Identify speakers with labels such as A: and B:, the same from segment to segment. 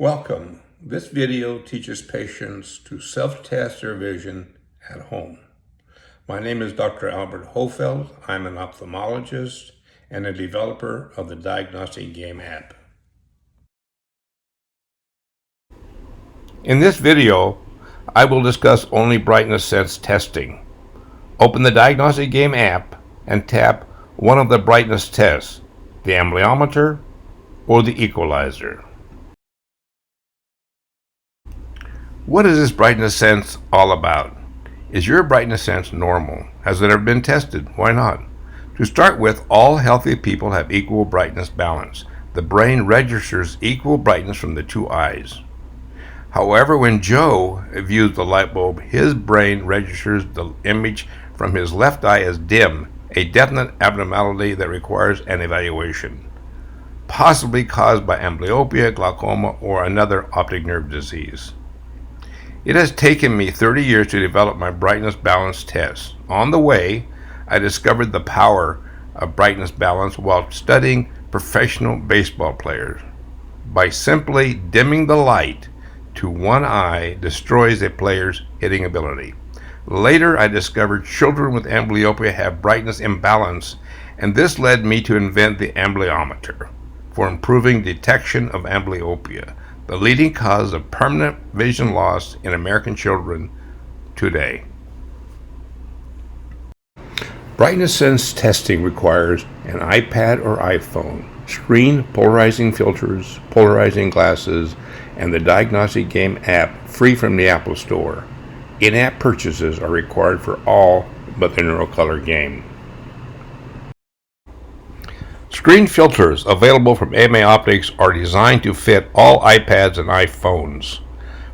A: Welcome. This video teaches patients to self-test their vision at home. My name is Dr. Albert Hofeld. I'm an ophthalmologist and a developer of the DiagnosticGame app. In this video, I will discuss only brightness sense testing. Open the DiagnosticGame app and tap one of the brightness tests, the amblyopia or the equalizer. What is this brightness sense all about? Is your brightness sense normal? Has it ever been tested? Why not? To start with, all healthy people have equal brightness balance. The brain registers equal brightness from the two eyes. However, when Joe views the light bulb, his brain registers the image from his left eye as dim, a definite abnormality that requires an evaluation, possibly caused by amblyopia, glaucoma, or another optic nerve disease. It has taken me 30 years to develop my brightness balance test. On the way, I discovered the power of brightness balance while studying professional baseball players. By simply dimming the light to one eye destroys a player's hitting ability. Later, I discovered children with amblyopia have brightness imbalance, and this led me to invent the amblyopia for improving detection of amblyopia, the leading cause of permanent vision loss in American children today. Brightness sense testing requires an iPad or iPhone, screen polarizing filters, polarizing glasses, and the DiagnosticGame app free from the Apple Store. In-app purchases are required for all but the NeuroColor game. Screen filters available from Amblyopia are designed to fit all iPads and iPhones.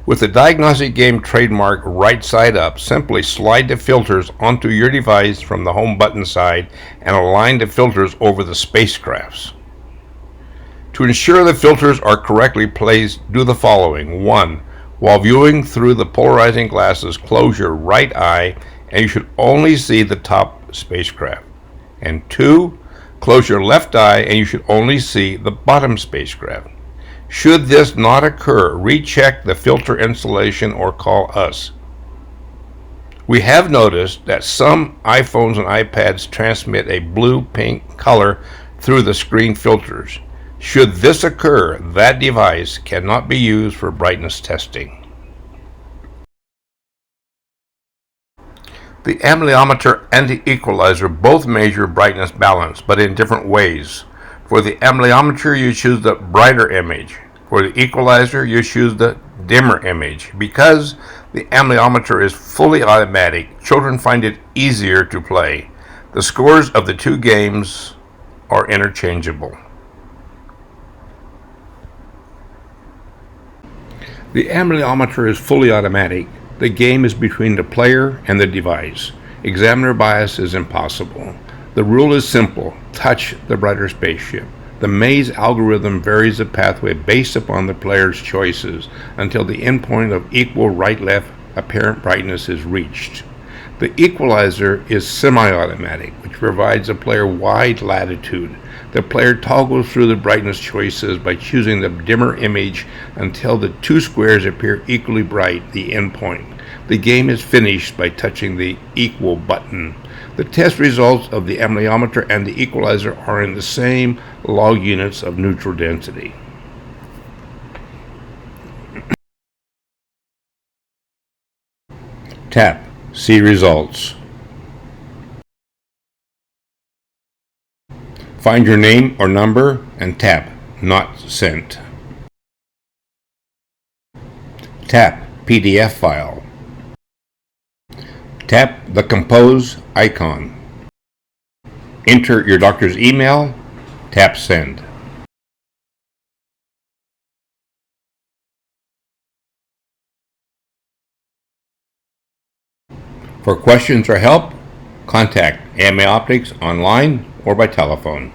A: With the DiagnosticGame trademark right side up, simply slide the filters onto your device from the home button side and align the filters over the spacecrafts. To ensure the filters are correctly placed, do the following. 1. While viewing through the polarizing glasses, close your right eye and you should only see the top spacecraft. And 2. Close your left eye and you should only see the bottom spacecraft. Should this not occur, recheck the filter installation or call us. We have noticed that some iPhones and iPads transmit a blue-pink color through the screen filters. Should this occur, that device cannot be used for brightness testing. The amblyopia and the equalizer both measure brightness balance, but in different ways. For the amblyopia, you choose the brighter image. For the equalizer, you choose the dimmer image. Because the amblyopia is fully automatic, children find it easier to play. The scores of the two games are interchangeable. The amblyopia is fully automatic. The game is between the player and the device. Examiner bias is impossible. The rule is simple. Touch the brighter spaceship. The maze algorithm varies the pathway based upon the player's choices until the endpoint of equal right-left apparent brightness is reached. The equalizer is semi-automatic, which provides the player wide latitude. The player toggles through the brightness choices by choosing the dimmer image until the two squares appear equally bright, the endpoint. The game is finished by touching the equal button. The test results of the amblyopia and the equalizer are in the same log units of neutral density. Tap. See results. Find your name or number and tap Not Sent. Tap PDF file. Tap the Compose icon. Enter your doctor's email. Tap Send. For questions or help, contact Amblyopia online or by telephone.